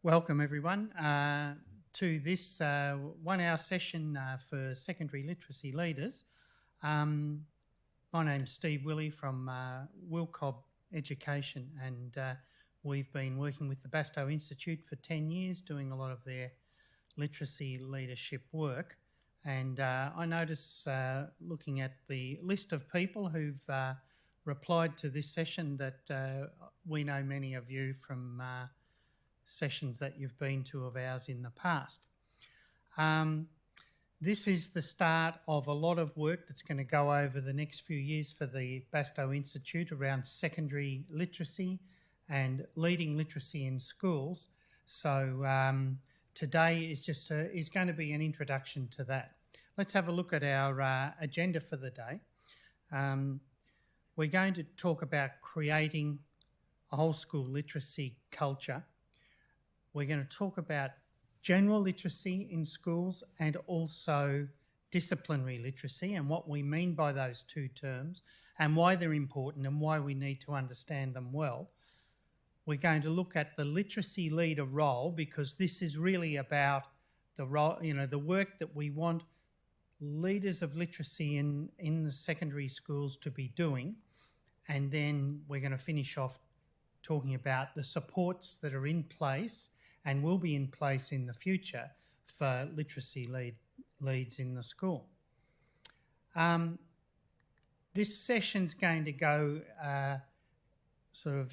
Welcome everyone to this 1 hour session for secondary literacy leaders. My name's Steve Willey from Wilcob Education, and we've been working with the Bastow Institute for 10 years doing a lot of their literacy leadership work. And I notice looking at the list of people who've replied to this session that we know many of you from sessions that you've been to of ours in the past. This is the start of a lot of work that's going to go over the next few years for the Bastow Institute around secondary literacy and leading literacy in schools. So today is going to be an introduction to that. Let's have a look at our agenda for the day. We're going to talk about creating a whole school literacy culture. We're going to talk about general literacy in schools and also disciplinary literacy and what we mean by those two terms and why they're important and why we need to understand them well. We're going to look at the literacy leader role, because this is really about the role, the work that we want leaders of literacy in the secondary schools to be doing. And then we're going to finish off talking about the supports that are in place and will be in place in the future for literacy leads in the school. This session's going to go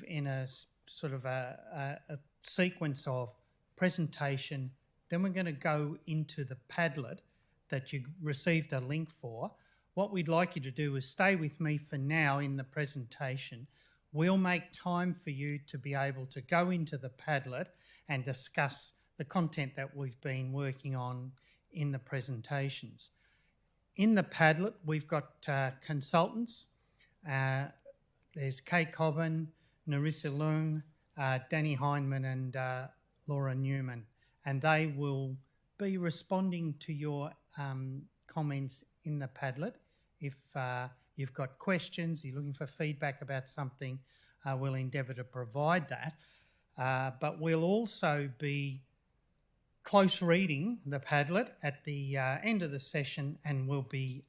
in a sequence of presentation. Then we're going to go into the Padlet that you received a link for. What we'd like you to do is stay with me for now in the presentation. We'll make time for you to be able to go into the Padlet and discuss the content that we've been working on in the presentations. In the Padlet, we've got consultants. There's Kay Cobbin, Narissa Leung, Danny Heineman and Laura Newman, and they will be responding to your comments in the Padlet. If you've got questions, you're looking for feedback about something, we'll endeavour to provide that. But we'll also be close reading the Padlet at the end of the session, and we'll be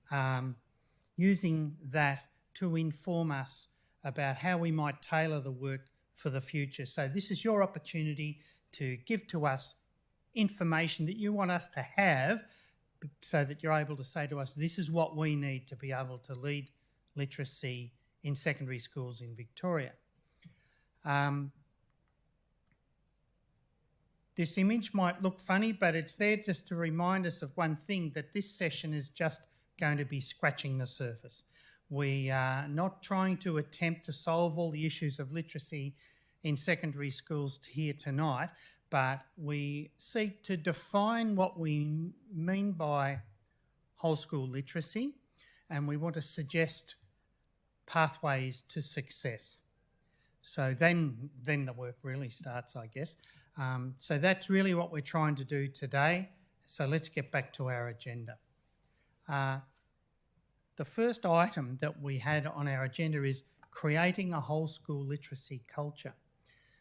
using that to inform us about how we might tailor the work for the future. So this is your opportunity to give to us information that you want us to have, so that you're able to say to us, this is what we need to be able to lead literacy in secondary schools in Victoria. This image might look funny, but it's there just to remind us of one thing, that this session is just going to be scratching the surface. We are not trying to attempt to solve all the issues of literacy in secondary schools here tonight, but we seek to define what we mean by whole school literacy, and we want to suggest pathways to success. So then the work really starts, I guess. So that's really what we're trying to do today. So let's get back to our agenda. The first item that we had on our agenda is creating a whole school literacy culture.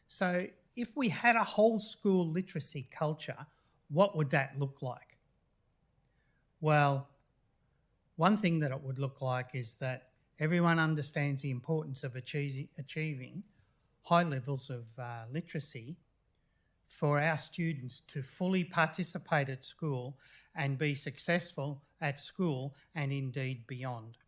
So if we had a whole school literacy culture, what would that look like? Well, one thing that it would look like is that everyone understands the importance of achieving high levels of literacy for our students to fully participate at school and be successful at school and indeed beyond.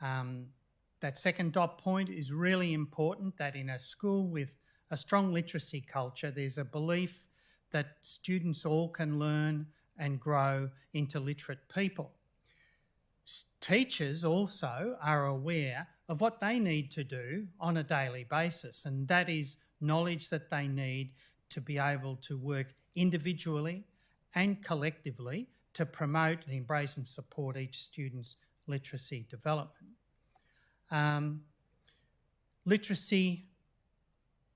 That second dot point is really important, that in a school with a strong literacy culture, there's a belief that students all can learn and grow into literate people. Teachers also are aware of what they need to do on a daily basis, and that is knowledge that they need to be able to work individually and collectively to promote and embrace and support each student's literacy development. Literacy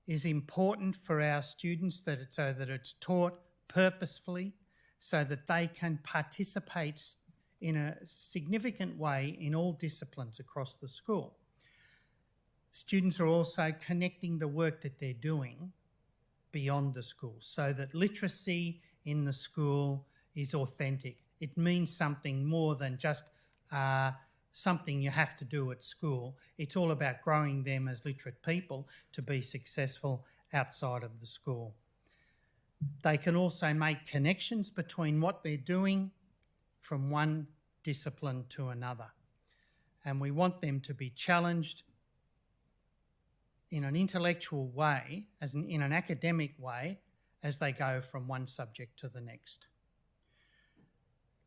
is important for our students, so that it's taught purposefully, so that they can participate in a significant way in all disciplines across the school. Students are also connecting the work that they're doing beyond the school, so that literacy in the school is authentic. It means something more than just something you have to do at school. It's all about growing them as literate people to be successful outside of the school. They can also make connections between what they're doing from one discipline to another. And we want them to be challenged in an intellectual way, in an academic way, as they go from one subject to the next.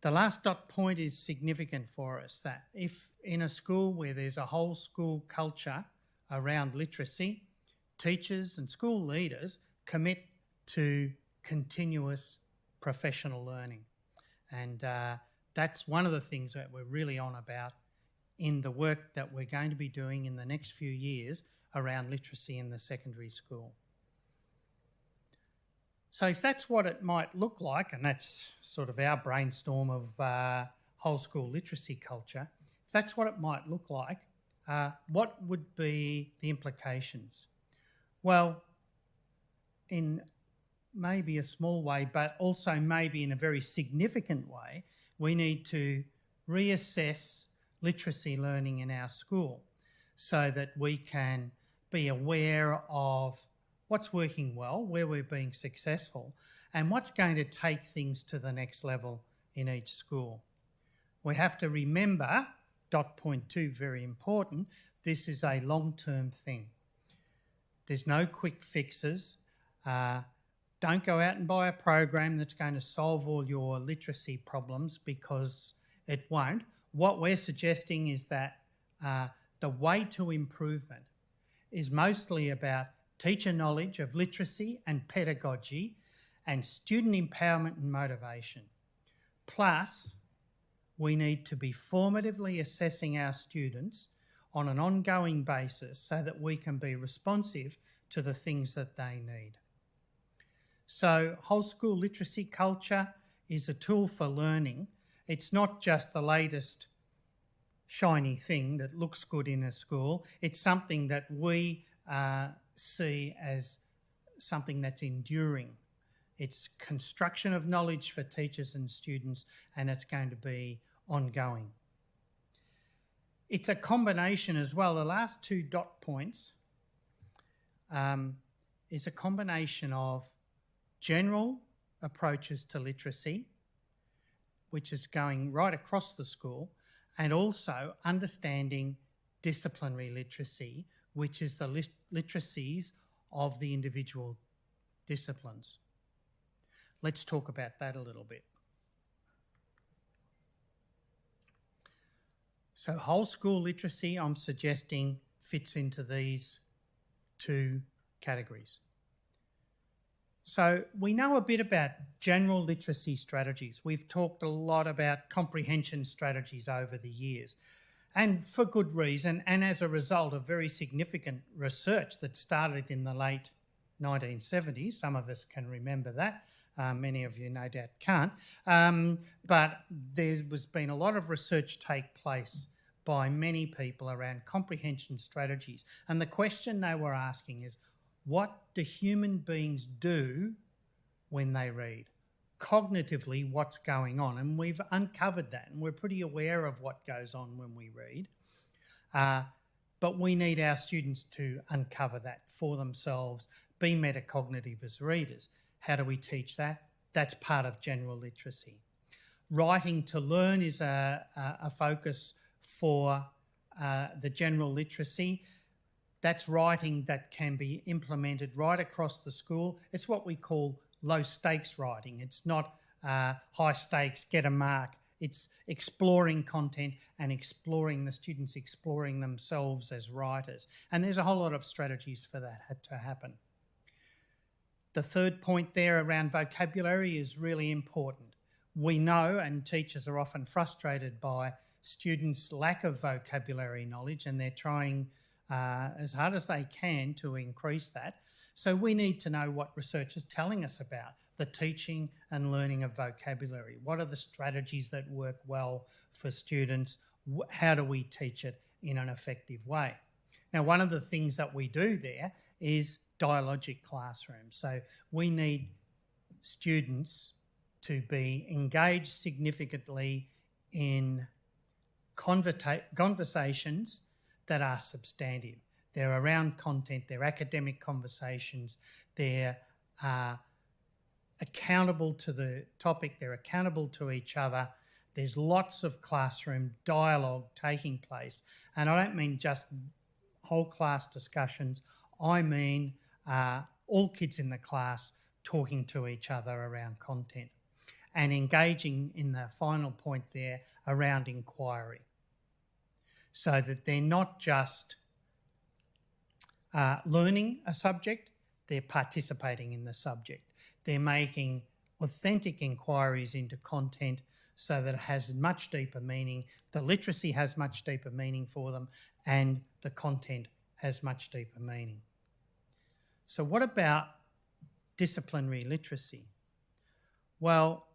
The last dot point is significant for us, that if in a school where there's a whole school culture around literacy, teachers and school leaders commit to continuous professional learning. And that's one of the things that we're really on about in the work that we're going to be doing in the next few years around literacy in the secondary school. So if that's what it might look like, and that's sort of our brainstorm of whole school literacy culture, if that's what it might look like, what would be the implications? Well, in maybe a small way, but also maybe in a very significant way, we need to reassess literacy learning in our school so that we can be aware of what's working well, where we're being successful, and what's going to take things to the next level in each school. We have to remember, dot point 2, very important, this is a long-term thing. There's no quick fixes. Don't go out and buy a program that's going to solve all your literacy problems, because it won't. What we're suggesting is that the way to improvement is mostly about teacher knowledge of literacy and pedagogy and student empowerment and motivation. Plus, we need to be formatively assessing our students on an ongoing basis so that we can be responsive to the things that they need. So whole school literacy culture is a tool for learning. It's not just the latest shiny thing that looks good in a school. It's something that we see as something that's enduring. It's construction of knowledge for teachers and students, and it's going to be ongoing. It's a combination as well. The last 2 dot points is a combination of general approaches to literacy, which is going right across the school, and also understanding disciplinary literacy, which is the literacies of the individual disciplines. Let's talk about that a little bit. So whole school literacy, I'm suggesting, fits into these 2 categories. So we know a bit about general literacy strategies. We've talked a lot about comprehension strategies over the years, and for good reason, and as a result of very significant research that started in the late 1970s. Some of us can remember that. Many of you no doubt can't. But there has been a lot of research take place by many people around comprehension strategies. And the question they were asking is, what do human beings do when they read? Cognitively, what's going on? And we've uncovered that, and we're pretty aware of what goes on when we read. But we need our students to uncover that for themselves, be metacognitive as readers. How do we teach that? That's part of general literacy. Writing to learn is a focus for the general literacy. That's writing that can be implemented right across the school. It's what we call low stakes writing. It's not high stakes, get a mark. It's exploring content and exploring the students, exploring themselves as writers. And there's a whole lot of strategies for that to happen. The third point there around vocabulary is really important. We know, and teachers are often frustrated by students' lack of vocabulary knowledge, and they're trying as hard as they can to increase that. So we need to know what research is telling us about the teaching and learning of vocabulary. What are the strategies that work well for students? How do we teach it in an effective way? Now, one of the things that we do there is dialogic classroom. So we need students to be engaged significantly in conversations that are substantive. They're around content, they're academic conversations, they're accountable to the topic, they're accountable to each other. There's lots of classroom dialogue taking place. And I don't mean just whole class discussions, I mean all kids in the class talking to each other around content and engaging in the final point there around inquiry, so that they're not just learning a subject, they're participating in the subject. They're making authentic inquiries into content so that it has much deeper meaning, the literacy has much deeper meaning for them, and the content has much deeper meaning. So what about disciplinary literacy? Well,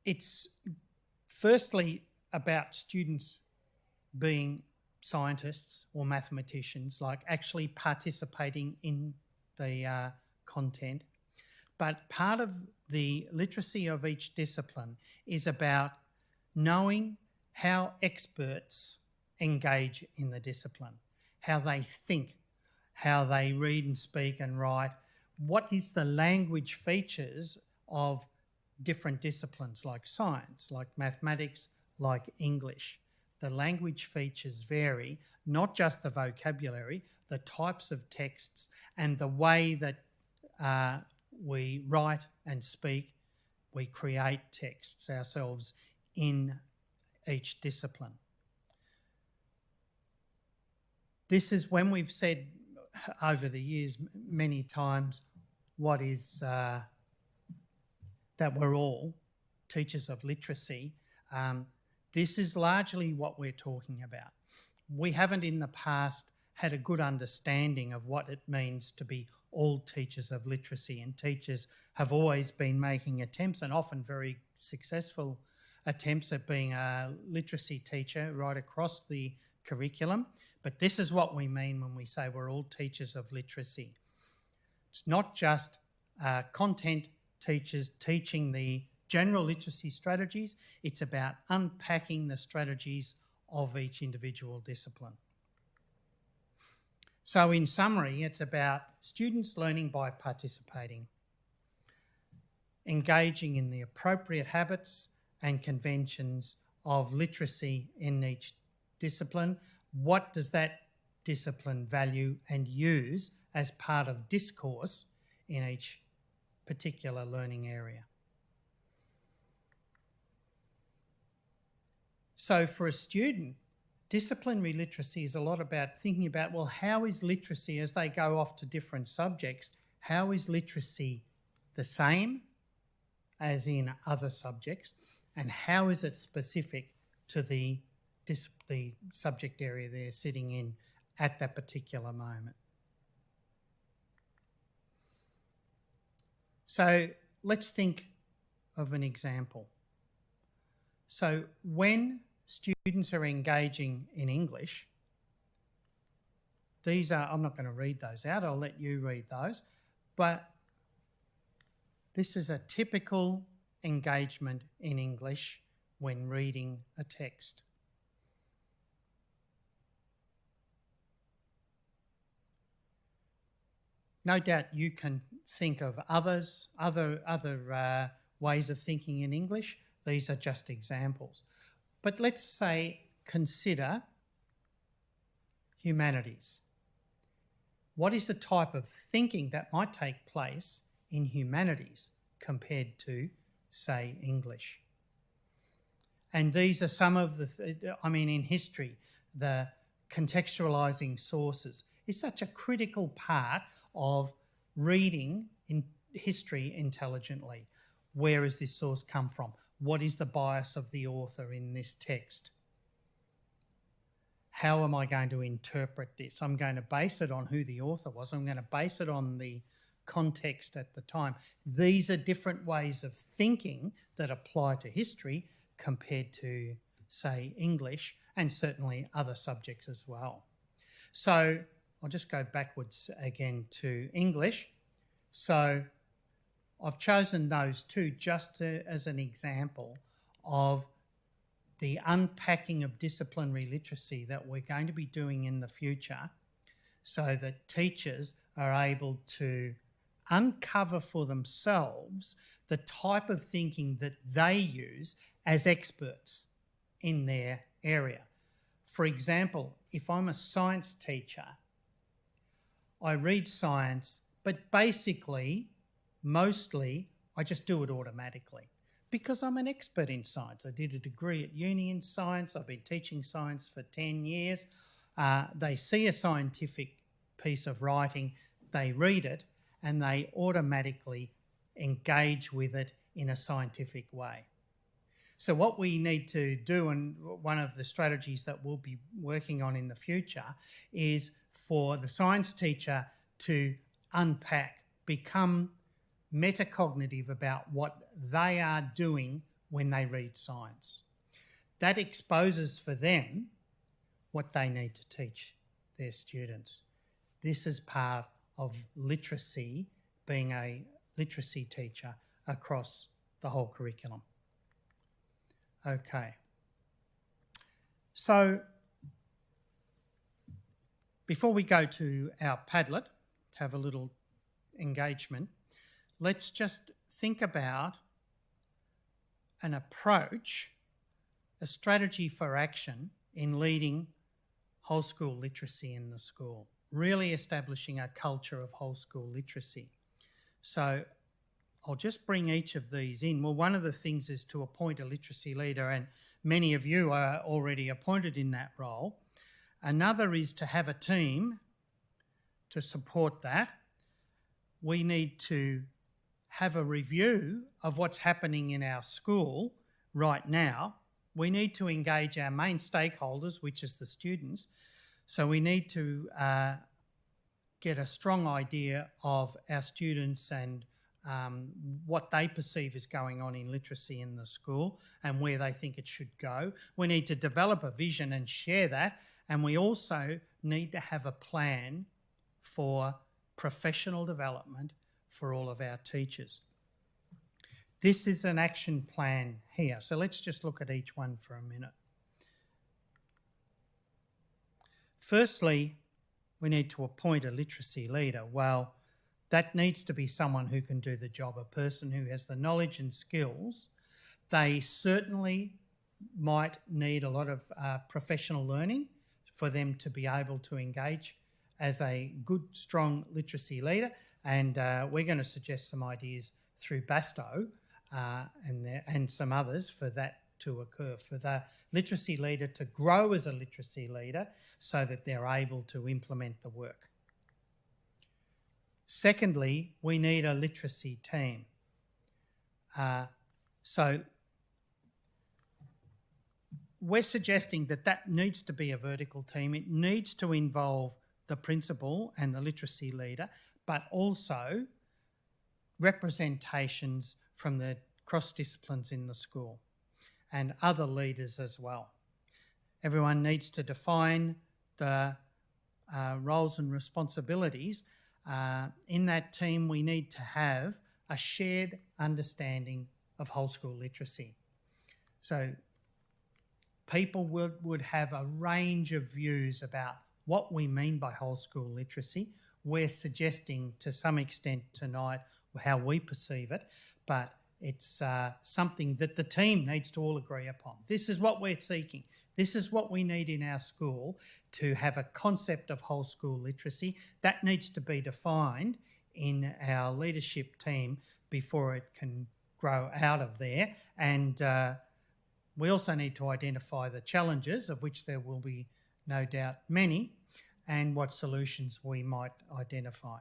it's firstly about students being scientists or mathematicians, like actually participating in the content. But part of the literacy of each discipline is about knowing how experts engage in the discipline, how they think, how they read and speak and write, what is the language features of different disciplines like science, like mathematics, like English. The language features vary, not just the vocabulary, the types of texts and the way that we write and speak, we create texts ourselves in each discipline. This is when we've said over the years many times what is that we're all teachers of literacy. This is largely what we're talking about. We haven't in the past had a good understanding of what it means to be all teachers of literacy, and teachers have always been making attempts, and often very successful attempts, at being a literacy teacher right across the curriculum. But this is what we mean when we say we're all teachers of literacy. It's not just content teachers teaching the general literacy strategies, it's about unpacking the strategies of each individual discipline. So in summary, it's about students learning by participating, engaging in the appropriate habits and conventions of literacy in each discipline. What does that discipline value and use as part of discourse in each particular learning area? So for a student, disciplinary literacy is a lot about thinking about, well, how is literacy, as they go off to different subjects, how is literacy the same as in other subjects, and how is it specific to the subject area they're sitting in at that particular moment? So let's think of an example. So when students are engaging in English, these are, I'm not going to read those out, I'll let you read those, but this is a typical engagement in English when reading a text. No doubt you can think of other ways of thinking in English. These are just examples. But let's say, consider humanities. What is the type of thinking that might take place in humanities compared to, say, English? And these are some of the, in history, the contextualising sources is such a critical part of reading in history intelligently. Where has this source come from? What is the bias of the author in this text? How am I going to interpret this? I'm going to base it on who the author was. I'm going to base it on the context at the time. These are different ways of thinking that apply to history compared to, say, English, and certainly other subjects as well. So I'll just go backwards again to English. So I've chosen those two just as an example of the unpacking of disciplinary literacy that we're going to be doing in the future, so that teachers are able to uncover for themselves the type of thinking that they use as experts in their area. For example, if I'm a science teacher, I read science, but basically, mostly, I just do it automatically because I'm an expert in science. I did a degree at uni in science. I've been teaching science for 10 years. They see a scientific piece of writing, they read it, and they automatically engage with it in a scientific way. So what we need to do, and one of the strategies that we'll be working on in the future, is for the science teacher to unpack, become metacognitive about what they are doing when they read science. That exposes for them what they need to teach their students. This is part of literacy, being a literacy teacher across the whole curriculum. Okay. So before we go to our Padlet to have a little engagement, let's just think about an approach, a strategy for action in leading whole school literacy in the school, really establishing a culture of whole school literacy. So I'll just bring each of these in. Well, one of the things is to appoint a literacy leader, and many of you are already appointed in that role. Another is to have a team to support that. We need to have a review of what's happening in our school right now. We need to engage our main stakeholders, which is the students. So we need to get a strong idea of our students and what they perceive is going on in literacy in the school and where they think it should go. We need to develop a vision and share that. And we also need to have a plan for professional development for all of our teachers. This is an action plan here. So let's just look at each one for a minute. Firstly, we need to appoint a literacy leader. Well, that needs to be someone who can do the job, a person who has the knowledge and skills. They certainly might need a lot of professional learning for them to be able to engage as a good, strong literacy leader. And we're going to suggest some ideas through Bastow and some others for that to occur, for the literacy leader to grow as a literacy leader so that they're able to implement the work. Secondly, we need a literacy team. So we're suggesting that that needs to be a vertical team. It needs to involve the principal and the literacy leader, but also representations from the cross-disciplines in the school and other leaders as well. Everyone needs to define the roles and responsibilities. In that team, we need to have a shared understanding of whole school literacy. So people would have a range of views about what we mean by whole school literacy. We're suggesting to some extent tonight how we perceive it, but it's something that the team needs to all agree upon. This is what we're seeking. This is what we need in our school to have a concept of whole school literacy. That needs to be defined in our leadership team before it can grow out of there. And we also need to identify the challenges, of which there will be no doubt many, and what solutions we might identify.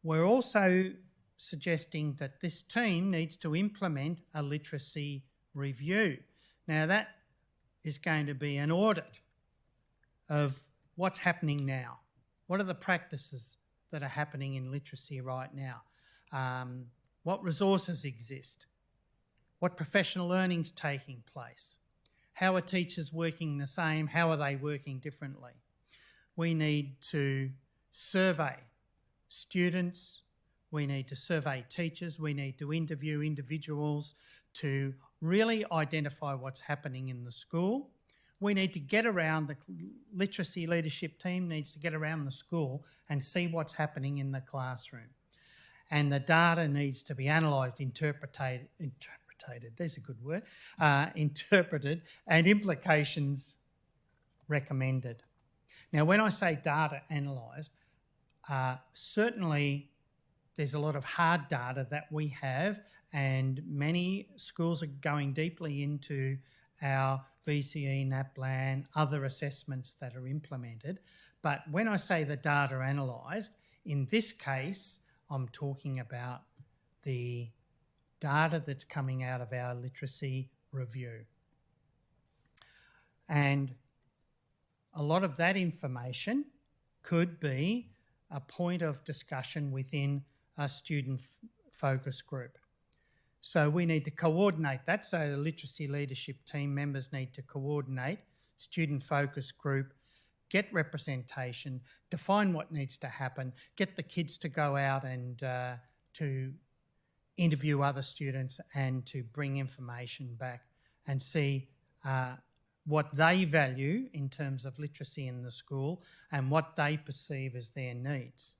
We're also suggesting that this team needs to implement a literacy review. Now that is going to be an audit of what's happening now. What are the practices that are happening in literacy right now? What resources exist? What professional learning's taking place? How are teachers working the same? How are they working differently? We need to survey students. We need to survey teachers. We need to interview individuals to really identify what's happening in the school. We need to get around, the literacy leadership team needs to get around the school and see what's happening in the classroom. And the data needs to be analysed, interpreted, there's a good word, interpreted, and implications recommended. Now, when I say data analysed, certainly there's a lot of hard data that we have, and many schools are going deeply into our VCE, NAPLAN, other assessments that are implemented. But when I say the data analysed, in this case, I'm talking about the data that's coming out of our literacy review. And a lot of that information could be a point of discussion within a student focus group. So we need to coordinate that. So the literacy leadership team members need to coordinate student focus group, get representation, define what needs to happen, get the kids to go out and to interview other students and to bring information back and see what they value in terms of literacy in the school and what they perceive as their needs.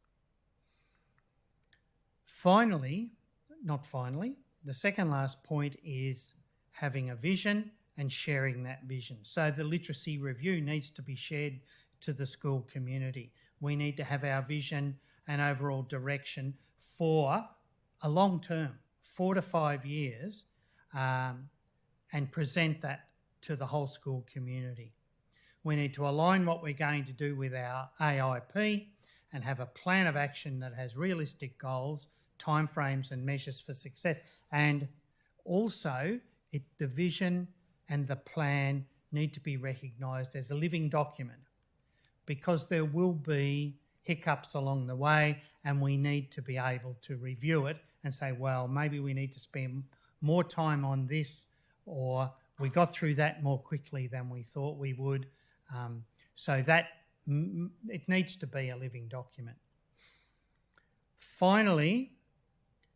The second last point is having a vision and sharing that vision. So the literacy review needs to be shared to the school community. We need to have our vision and overall direction for a long term, 4 to 5 years, and present that to the whole school community. We need to align what we're going to do with our AIP and have a plan of action that has realistic goals, timeframes and measures for success. And also, the vision and the plan need to be recognised as a living document, because there will be hiccups along the way and we need to be able to review it and say, well, maybe we need to spend more time on this, or we got through that more quickly than we thought we would. So that it needs to be a living document. Finally,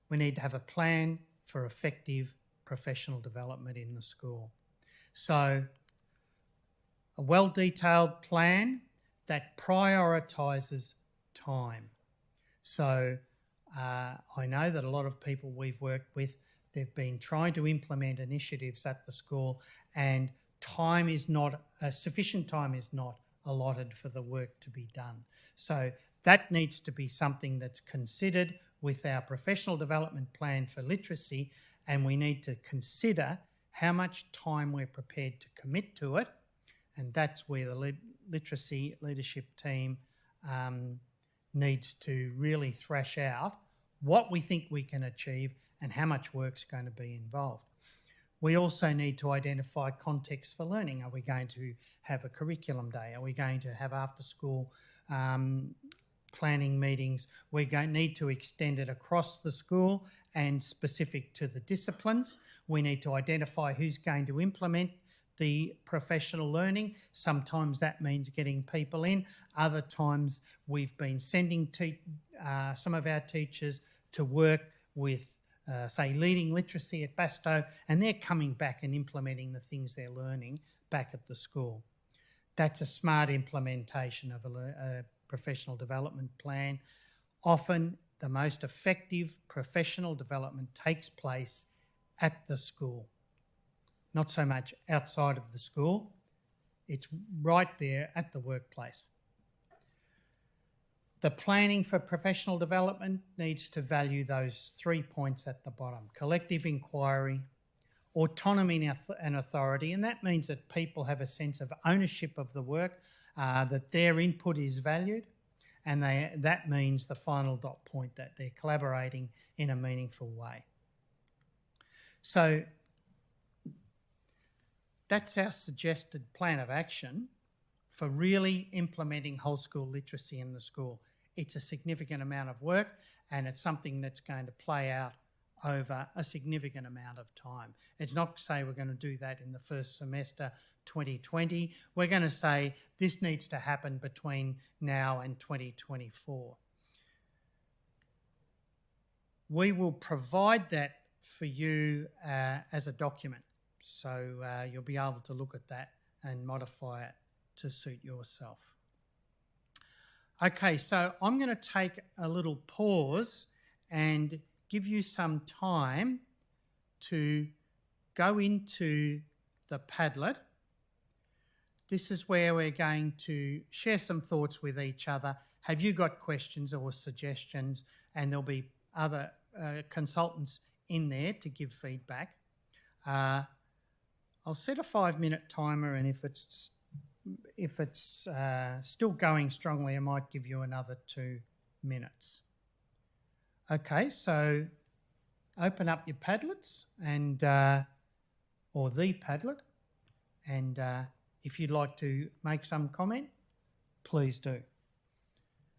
we need to have a plan for effective professional development in the school. So a well-detailed plan that prioritises time. So I know that a lot of people we've worked with, they've been trying to implement initiatives at the school, and sufficient time is not allotted for the work to be done. So that needs to be something that's considered with our professional development plan for literacy, and we need to consider how much time we're prepared to commit to it, and that's where the literacy leadership team needs to really thrash out what we think we can achieve and how much work's going to be involved. We also need to identify context for learning. Are we going to have a curriculum day? Are we going to have after-school planning meetings? We're going to need to extend it across the school and specific to the disciplines. We need to identify who's going to implement the professional learning. Sometimes that means getting people in. Other times we've been sending some of our teachers to work with, say, leading literacy at Bastow, and they're coming back and implementing the things they're learning back at the school. That's a smart implementation of a professional development plan. Often the most effective professional development takes place at the school, not so much outside of the school. It's right there at the workplace. The planning for professional development needs to value those 3 points at the bottom: collective inquiry, autonomy and authority, and that means that people have a sense of ownership of the work, that their input is valued, and that means the final dot point, that they're collaborating in a meaningful way. So that's our suggested plan of action for really implementing whole school literacy in the school. It's a significant amount of work, and it's something that's going to play out over a significant amount of time. It's not to say we're going to do that in the first semester 2020. We're going to say this needs to happen between now and 2024. We will provide that for you as a document. So you'll be able to look at that and modify it to suit yourself. Okay, so I'm going to take a little pause and give you some time to go into the Padlet. This is where we're going to share some thoughts with each other. Have you got questions or suggestions? And there'll be other consultants in there to give feedback. I'll set a 5-minute timer, and if it's still going strongly, I might give you another 2 minutes. Okay, so open up your Padlets and or the Padlet, and if you'd like to make some comment, please do.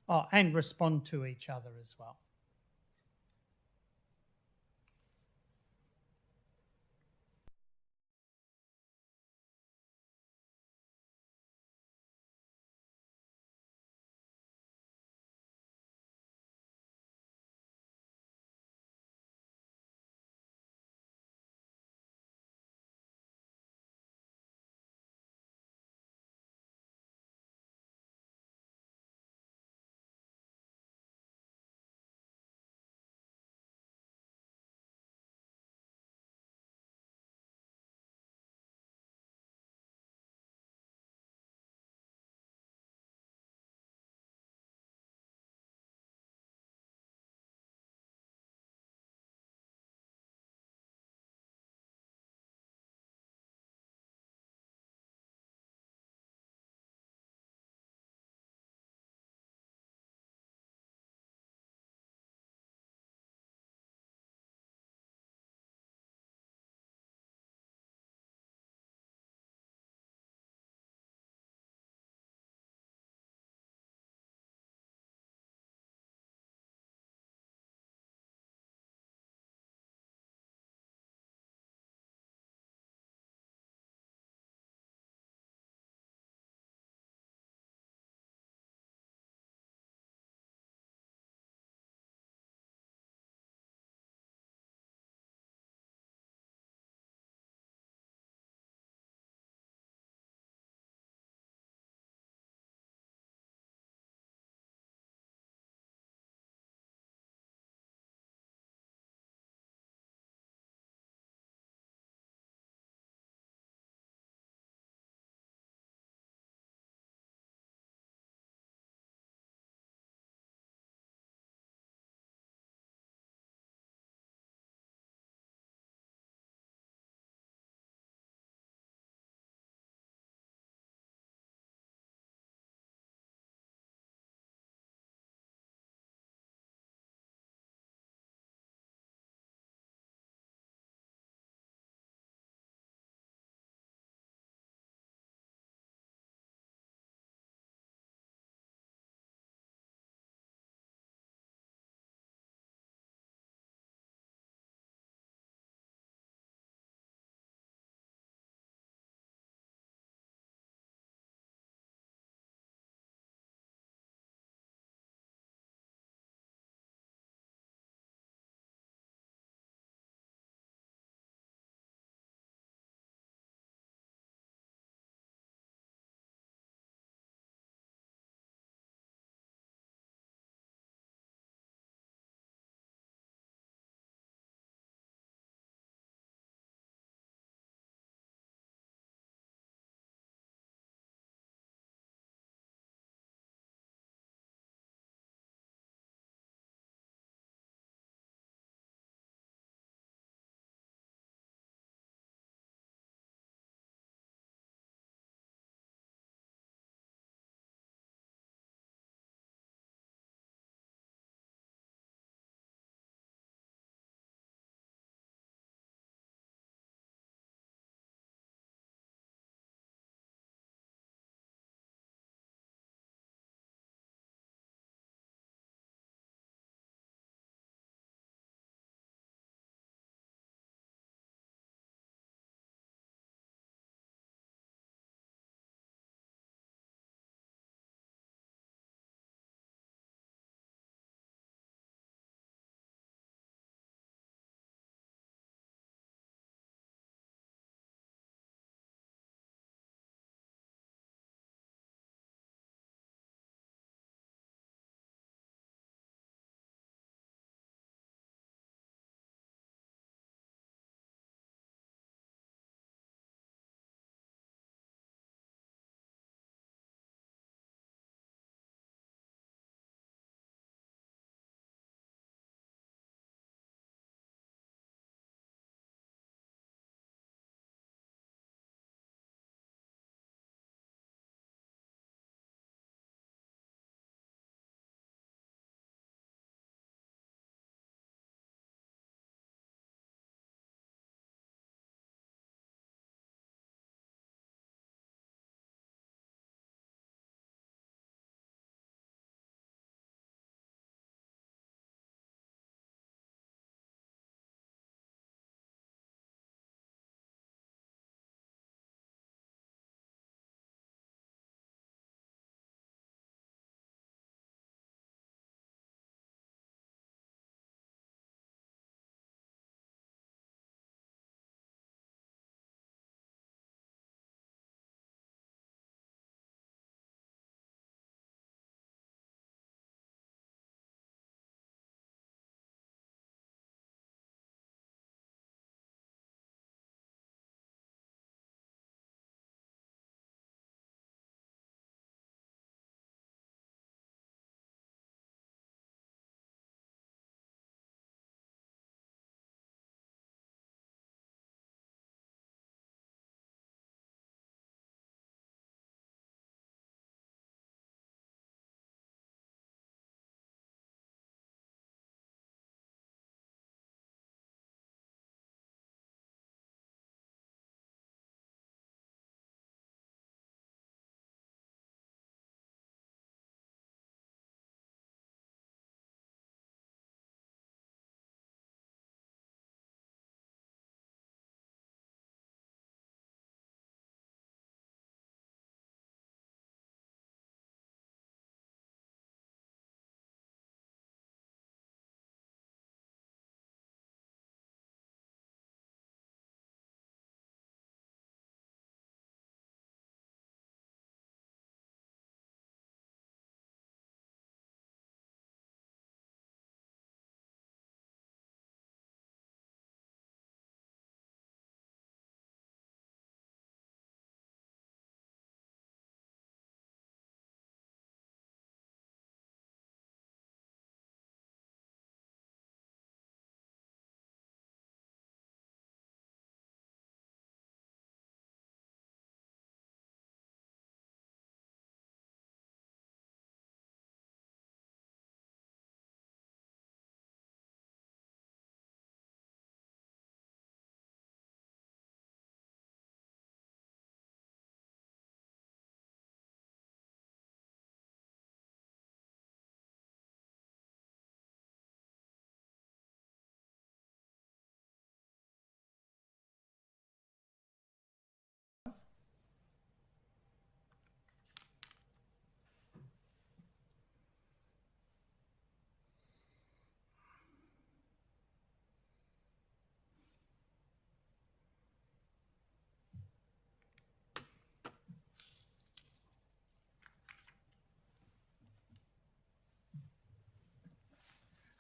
Oh, and respond to each other as well.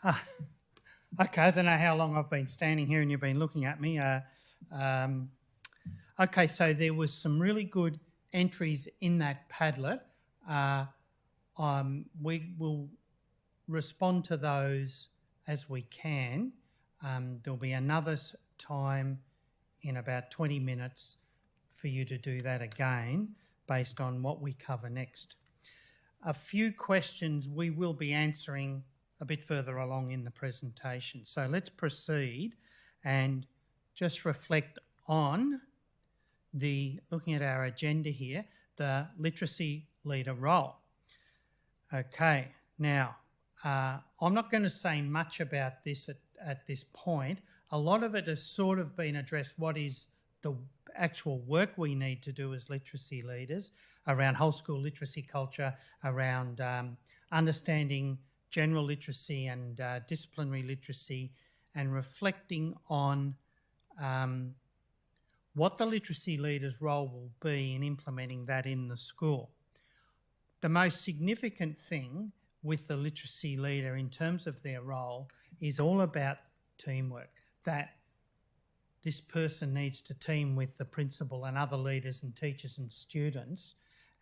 Okay, I don't know how long I've been standing here and you've been looking at me. Okay, so there was some really good entries in that Padlet. We will respond to those as we can. There'll be another time in about 20 minutes for you to do that again based on what we cover next. A few questions we will be answering a bit further along in the presentation. So let's proceed and just reflect on looking at our agenda here, the literacy leader role. Okay, now I'm not going to say much about this at this point. A lot of it has sort of been addressed. What is the actual work we need to do as literacy leaders around whole school literacy culture, around understanding general literacy and disciplinary literacy, and reflecting on what the literacy leader's role will be in implementing that in the school. The most significant thing with the literacy leader in terms of their role is all about teamwork, that this person needs to team with the principal and other leaders and teachers and students,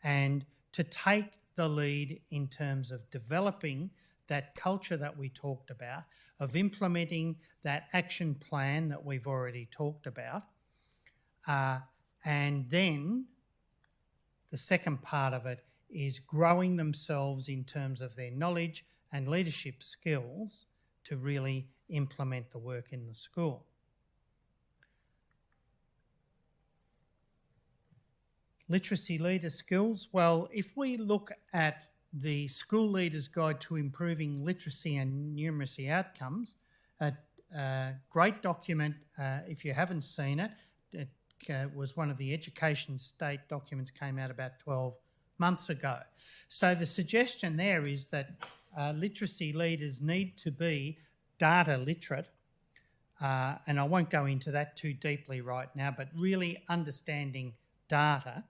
and to take the lead in terms of developing that culture that we talked about, of implementing that action plan that we've already talked about. And then the second part of it is growing themselves in terms of their knowledge and leadership skills to really implement the work in the school. Literacy leader skills. Well, if we look at the School Leader's Guide to Improving Literacy and Numeracy Outcomes, a great document. If you haven't seen it, it was one of the Education State documents, came out about 12 months ago. So the suggestion there is that literacy leaders need to be data literate, and I won't go into that too deeply right now, but really understanding data,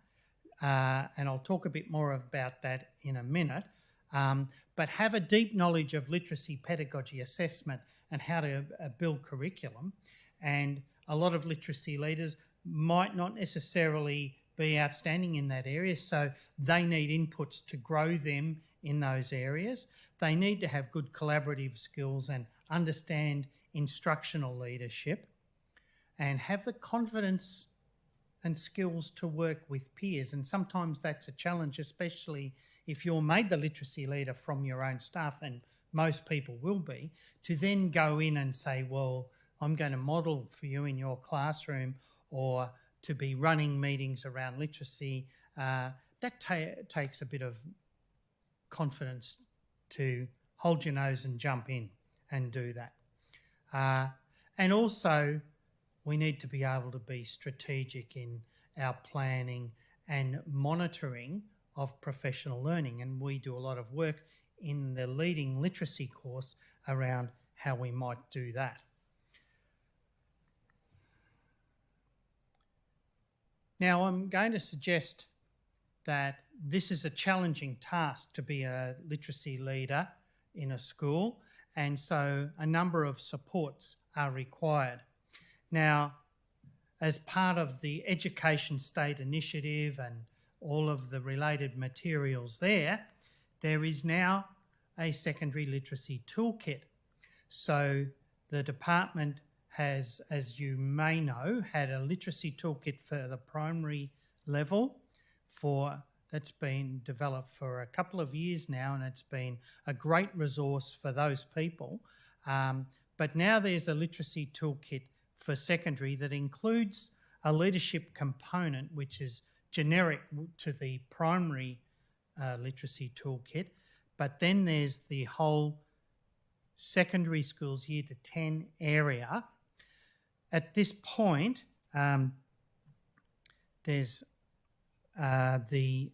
and I'll talk a bit more about that in a minute, but have a deep knowledge of literacy pedagogy assessment and how to build curriculum. And a lot of literacy leaders might not necessarily be outstanding in that area, so they need inputs to grow them in those areas. They need to have good collaborative skills and understand instructional leadership, and have the confidence and skills to work with peers. And sometimes that's a challenge, especially if you're made the literacy leader from your own staff, and most people will be, to then go in and say, well, I'm going to model for you in your classroom, or to be running meetings around literacy. That takes a bit of confidence to hold your nose and jump in and do that. And also, we need to be able to be strategic in our planning and monitoring of professional learning. And we do a lot of work in the Leading Literacy course around how we might do that. Now, I'm going to suggest that this is a challenging task to be a literacy leader in a school, and so a number of supports are required. Now, as part of the Education State Initiative and all of the related materials there is now a Secondary Literacy Toolkit. So the department has, as you may know, had a literacy toolkit for the primary level that's been developed for a couple of years now, and it's been a great resource for those people. But now there's a literacy toolkit for secondary that includes a leadership component, which is generic to the primary literacy toolkit. But then there's the whole secondary schools year to 10 area. At this point, there's the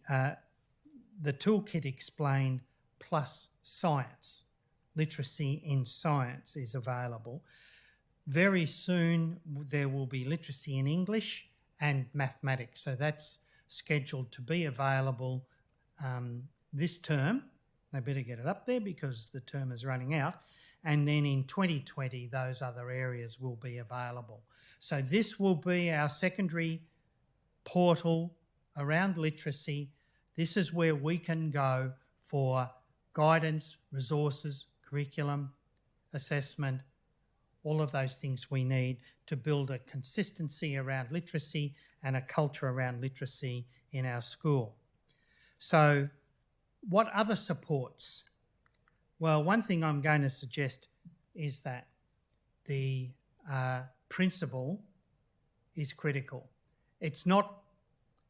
toolkit explained plus science. Literacy in science is available. Very soon there will be literacy in English and mathematics. So that's scheduled to be available this term. They better get it up there because the term is running out. and then in 2020 those other areas will be available. So this will be our secondary portal around literacy. This is where we can go for guidance, resources, curriculum, assessment, all of those things we need to build a consistency around literacy and a culture around literacy in our school. So what other supports? Well, one thing I'm going to suggest is that the principal is critical. It's not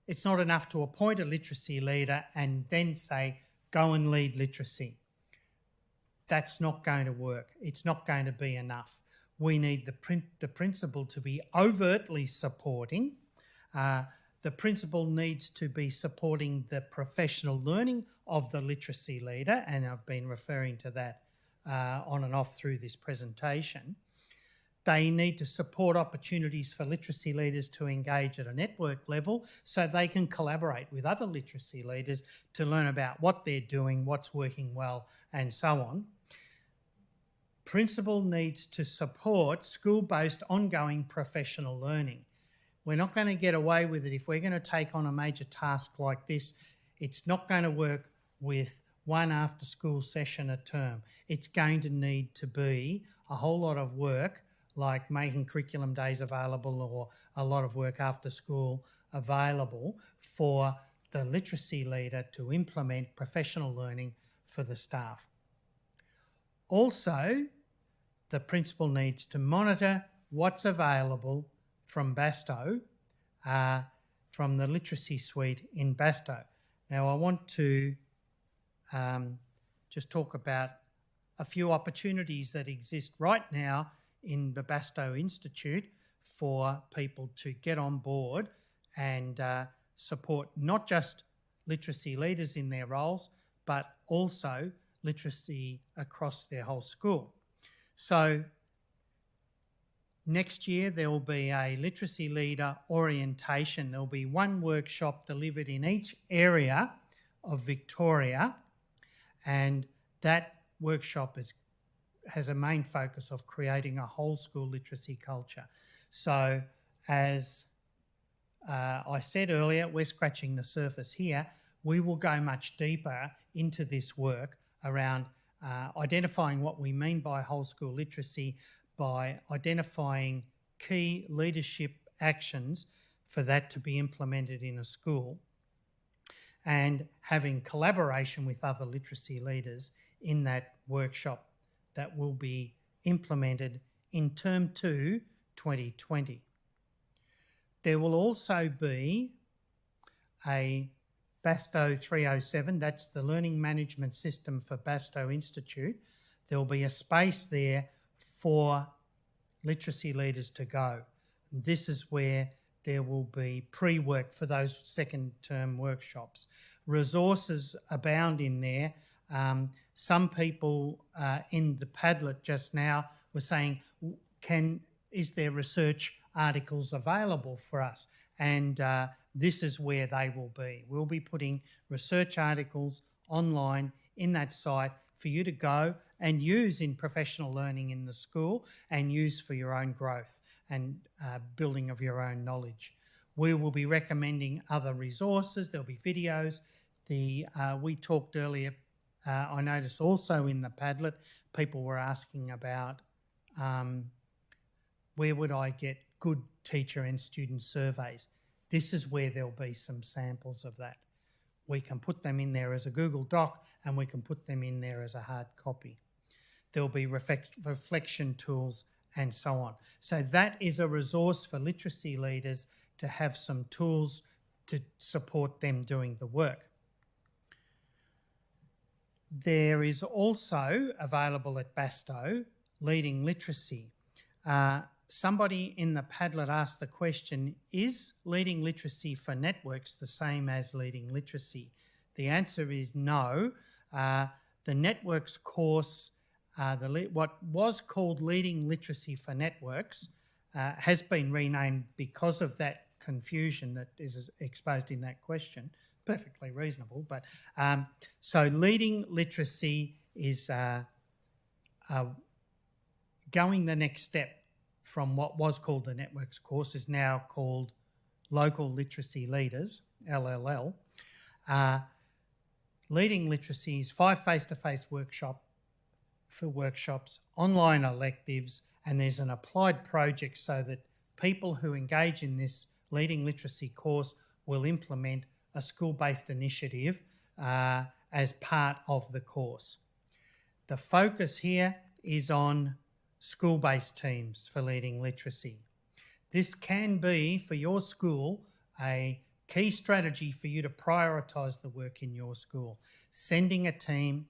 enough to appoint a literacy leader and then say, go and lead literacy. That's not going to work. It's not going to be enough. We need the principal to be overtly supporting. The principal needs to be supporting the professional learning of the literacy leader, and I've been referring to that on and off through this presentation. They need to support opportunities for literacy leaders to engage at a network level so they can collaborate with other literacy leaders to learn about what they're doing, what's working well, and so on. Principal needs to support school-based ongoing professional learning. We're not going to get away with it if we're going to take on a major task like this. It's not going to work with one after-school session a term. It's going to need to be a whole lot of work, like making curriculum days available or a lot of work after school available for the literacy leader to implement professional learning for the staff. Also, the principal needs to monitor what's available from Bastow, from the Literacy Suite in Bastow. Now, I want to just talk about a few opportunities that exist right now in the Bastow Institute for people to get on board and support not just literacy leaders in their roles, but also literacy across their whole school. So next year there will be a literacy leader orientation. There will be one workshop delivered in each area of Victoria, and that workshop has a main focus of creating a whole school literacy culture. So as I said earlier, we're scratching the surface here. We will go much deeper into this work around identifying what we mean by whole school literacy, by identifying key leadership actions for that to be implemented in a school, and having collaboration with other literacy leaders in that workshop that will be implemented in Term 2, 2020. There will also be a Bastow 307, that's the learning management system for Bastow Institute. There will be a space there for literacy leaders to go. This is where there will be pre-work for those second term workshops. Resources abound in there. Some people in the Padlet just now were saying, is there research articles available for us? And this is where they will be. We'll be putting research articles online in that site for you to go and use in professional learning in the school and use for your own growth and building of your own knowledge. We will be recommending other resources. There'll be videos. We talked earlier, I noticed also in the Padlet, people were asking about where would I get good teacher and student surveys. This is where there'll be some samples of that. We can put them in there as a Google Doc and we can put them in there as a hard copy. There'll be reflection tools and so on. So that is a resource for literacy leaders to have some tools to support them doing the work. There is also available at Bastow Leading Literacy. Somebody in the Padlet asked the question, is leading literacy for networks the same as leading literacy? The answer is no. The networks course, what was called Leading Literacy for Networks, has been renamed because of that confusion that is exposed in that question. Perfectly reasonable. But so leading literacy is going the next step from what was called the Networks course is now called Local Literacy Leaders, LLL. Leading Literacy is 5 face-to-face workshops, online electives, and there's an applied project so that people who engage in this Leading Literacy course will implement a school-based initiative as part of the course. The focus here is on school-based teams for Leading Literacy. This can be, for your school, a key strategy for you to prioritise the work in your school. Sending a team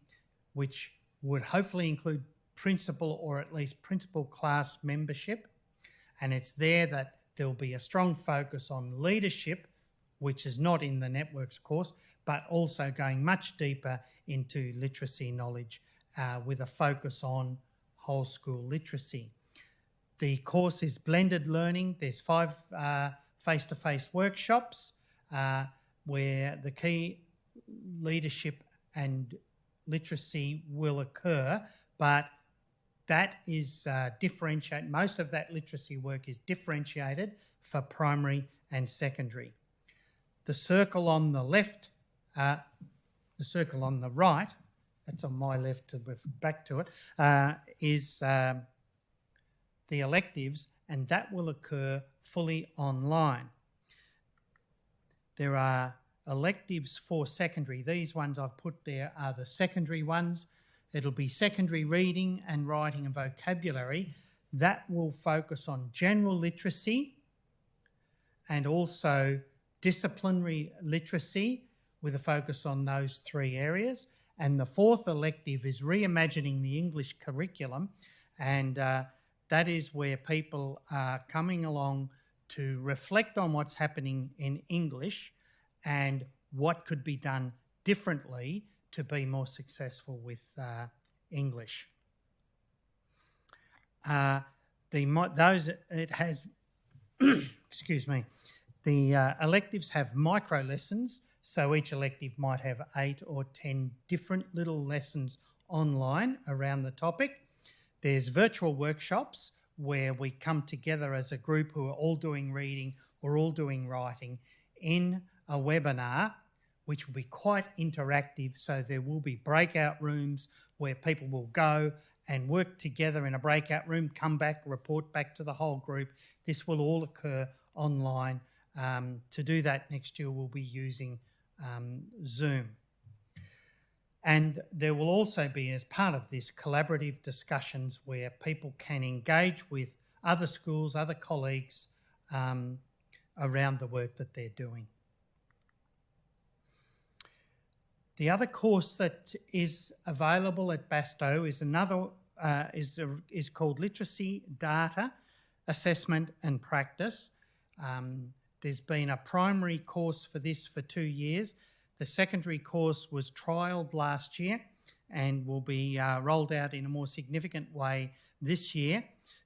which would hopefully include principal or at least principal class membership, and it's there that there'll be a strong focus on leadership, which is not in the Networks course, but also going much deeper into literacy knowledge with a focus on whole school literacy. The course is blended learning. There's 5 face-to-face workshops where the key leadership and literacy will occur, but that is differentiated. Most of that literacy work is differentiated for primary and secondary. The circle on the left, the circle on the right, that's on my left, we're back to it, is the electives, and that will occur fully online. There are electives for secondary. These ones I've put there are the secondary ones. It'll be secondary reading and writing and vocabulary. That will focus on general literacy and also disciplinary literacy with a focus on those 3 areas. And the 4th elective is reimagining the English curriculum, and that is where people are coming along to reflect on what's happening in English and what could be done differently to be more successful with English. Excuse me. The electives have micro lessons, so each elective might have 8 or 10 different little lessons online around the topic. There's virtual workshops where we come together as a group who are all doing reading or all doing writing in a webinar, which will be quite interactive. So there will be breakout rooms where people will go and work together in a breakout room, come back, report back to the whole group. This will all occur online. To do that next year, we'll be using Zoom. And there will also be, as part of this, collaborative discussions where people can engage with other schools, other colleagues around the work that they're doing. The other course that is available at Bastow is is called Literacy Data Assessment and Practice. There's been a primary course for this for 2 years. The secondary course was trialled last year and will be rolled out in a more significant way this year.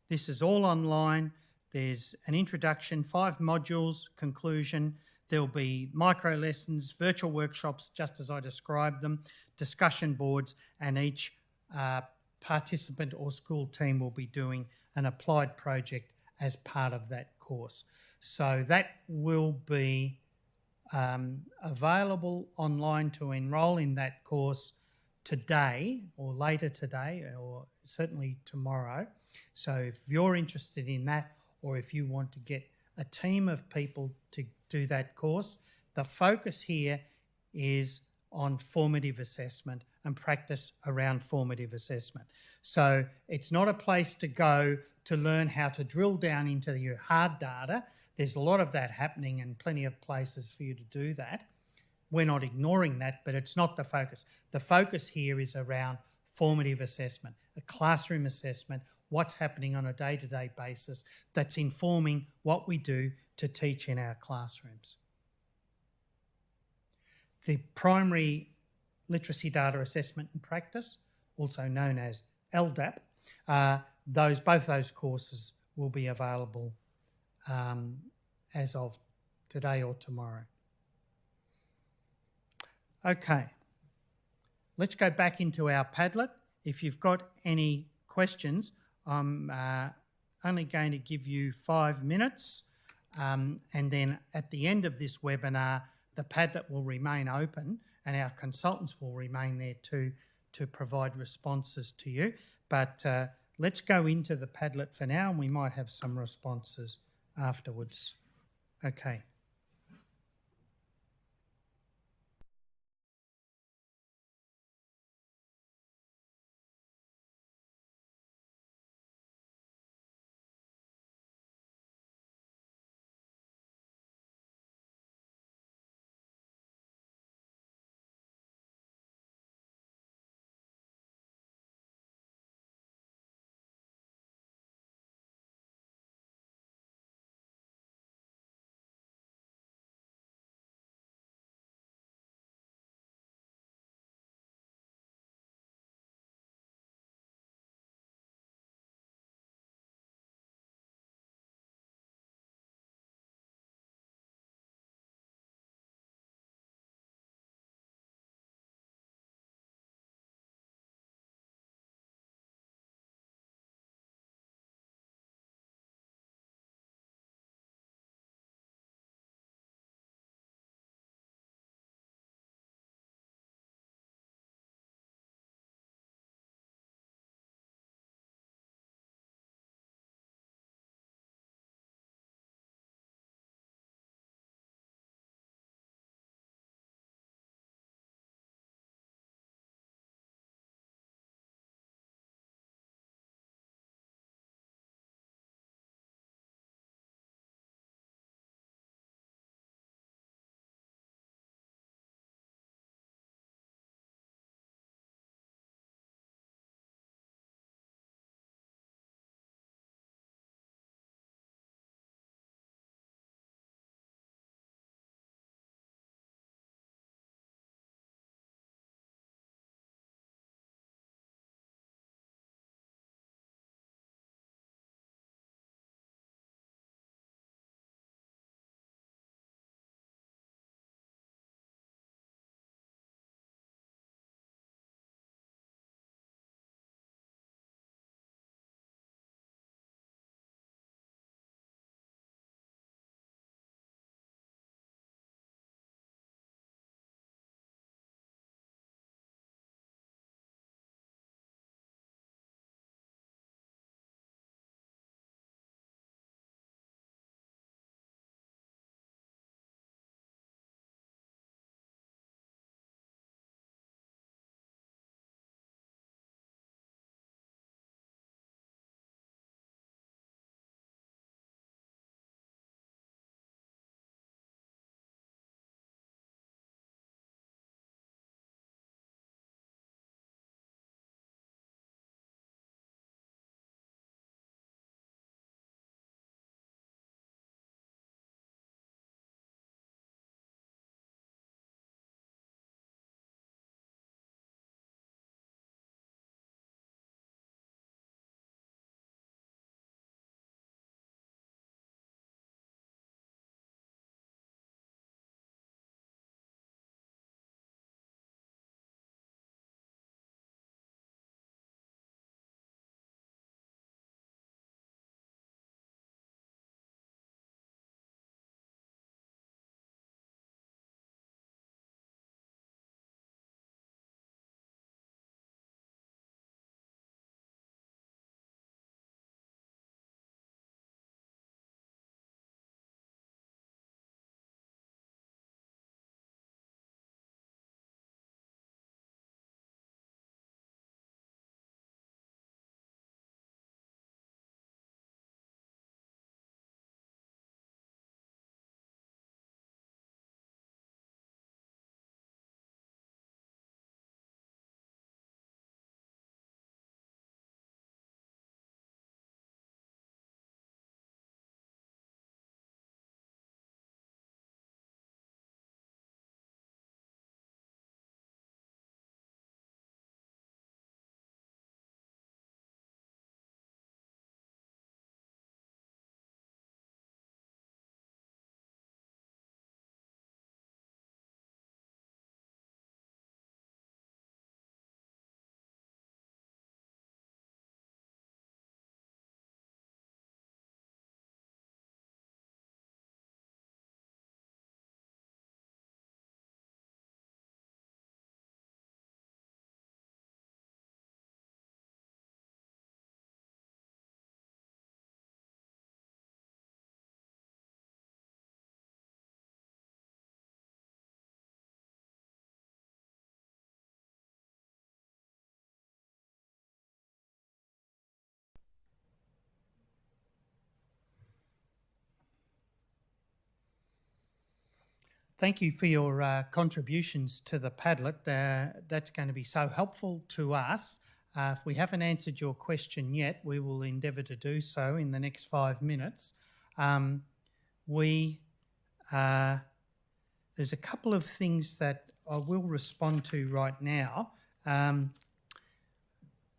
This is all online. There's an introduction, 5 modules, conclusion. There'll be micro lessons, virtual workshops, just as I described them, discussion boards, and each participant or school team will be doing an applied project as part of that course. So that will be available online to enrol in that course today or later today or certainly tomorrow. So if you're interested in that, or if you want to get a team of people to do that course, the focus here is on formative assessment and practice around formative assessment. So it's not a place to go to learn how to drill down into your hard data. There's a lot of that happening and plenty of places for you to do that. We're not ignoring that, but it's not the focus. The focus here is around formative assessment, a classroom assessment, what's happening on a day-to-day basis that's informing what we do to teach in our classrooms. The primary literacy data assessment and practice, also known as LDAP, both those courses will be available as of today or tomorrow. Okay, let's go back into our Padlet. If you've got any questions, I'm only going to give you 5 minutes, and then at the end of this webinar, the Padlet will remain open and our consultants will remain there to provide responses to you. But let's go into the Padlet for now, and we might have some responses afterwards. Okay. Thank you for your contributions to the Padlet. That's going to be so helpful to us. If we haven't answered your question yet, we will endeavour to do so in the next 5 minutes. There's a couple of things that I will respond to right now.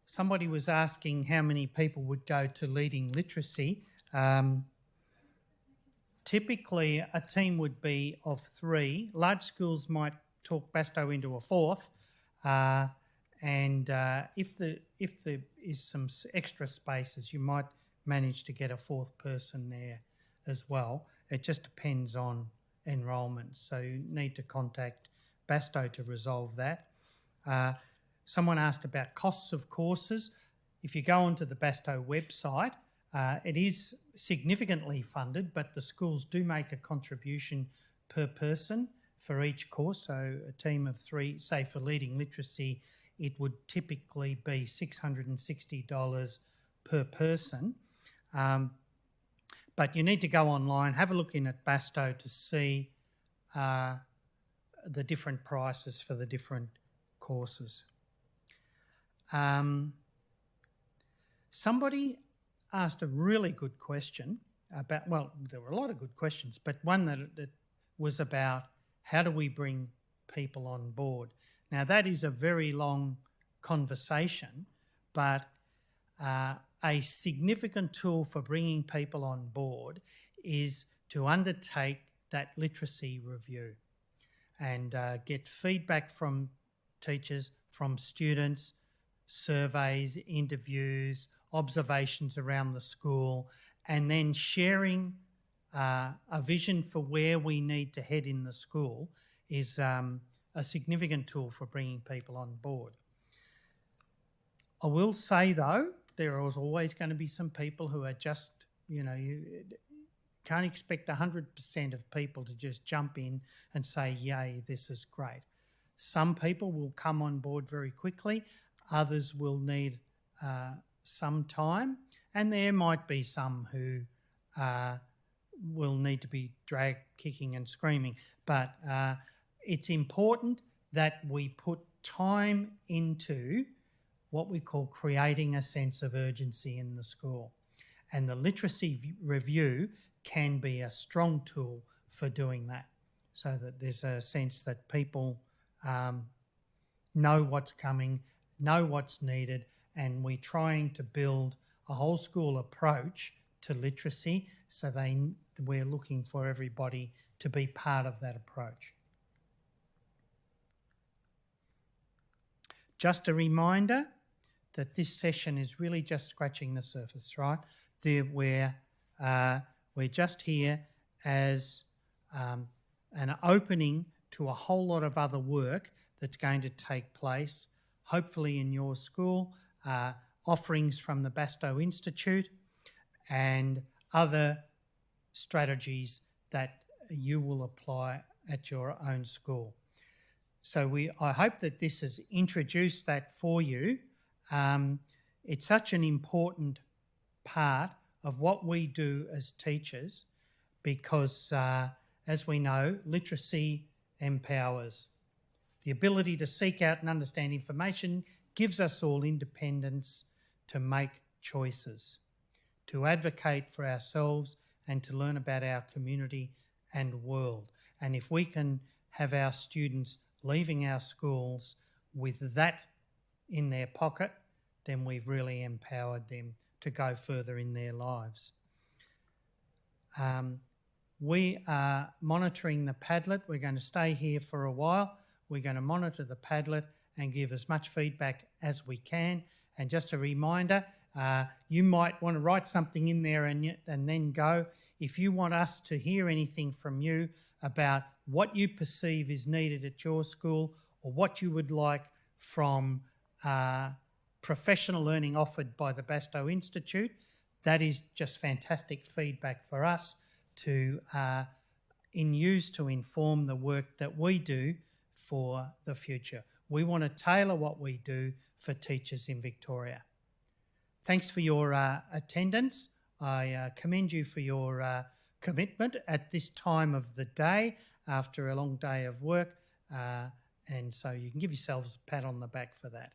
Somebody was asking how many people would go to Leading Literacy. Typically, a team would be of 3. Large schools might talk Bastow into a 4th, and if there is some extra spaces, you might manage to get a 4th person there as well. It just depends on enrolment, so you need to contact Bastow to resolve that. Someone asked about costs of courses. If you go onto the Bastow website, it is significantly funded, but the schools do make a contribution per person for each course. So a team of 3, say for Leading Literacy, it would typically be $660 per person. But you need to go online, have a look in at Bastow to see the different prices for the different courses. Somebody asked a really good question about, well, there were a lot of good questions, but one that was about how do we bring people on board? Now, that is a very long conversation, but a significant tool for bringing people on board is to undertake that literacy review and get feedback from teachers, from students, surveys, interviews, observations around the school, and then sharing a vision for where we need to head in the school is a significant tool for bringing people on board. I will say, though, there is always going to be some people who are just, you can't expect 100% of people to just jump in and say, yay, this is great. Some people will come on board very quickly, others will need some time, and there might be some who will need to be dragged kicking and screaming. But it's important that we put time into what we call creating a sense of urgency in the school. And the literacy review can be a strong tool for doing that, so that there's a sense that people know what's coming, know what's needed, and we're trying to build a whole school approach to literacy, so we're looking for everybody to be part of that approach. Just a reminder that this session is really just scratching the surface, right? We're just here as an opening to a whole lot of other work that's going to take place, hopefully in your school, offerings from the Bastow Institute and other strategies that you will apply at your own school. So I hope that this has introduced that for you. It's such an important part of what we do as teachers because, as we know, literacy empowers. The ability to seek out and understand information gives us all independence to make choices, to advocate for ourselves and to learn about our community and world. And if we can have our students leaving our schools with that in their pocket, then we've really empowered them to go further in their lives. We are monitoring the Padlet. We're going to stay here for a while. We're going to monitor the Padlet and give as much feedback as we can. And just a reminder, you might want to write something in there and then go. If you want us to hear anything from you about what you perceive is needed at your school or what you would like from professional learning offered by the Bastow Institute, that is just fantastic feedback for us to use to inform the work that we do for the future. We want to tailor what we do for teachers in Victoria. Thanks for your attendance. I commend you for your commitment at this time of the day after a long day of work, and so you can give yourselves a pat on the back for that.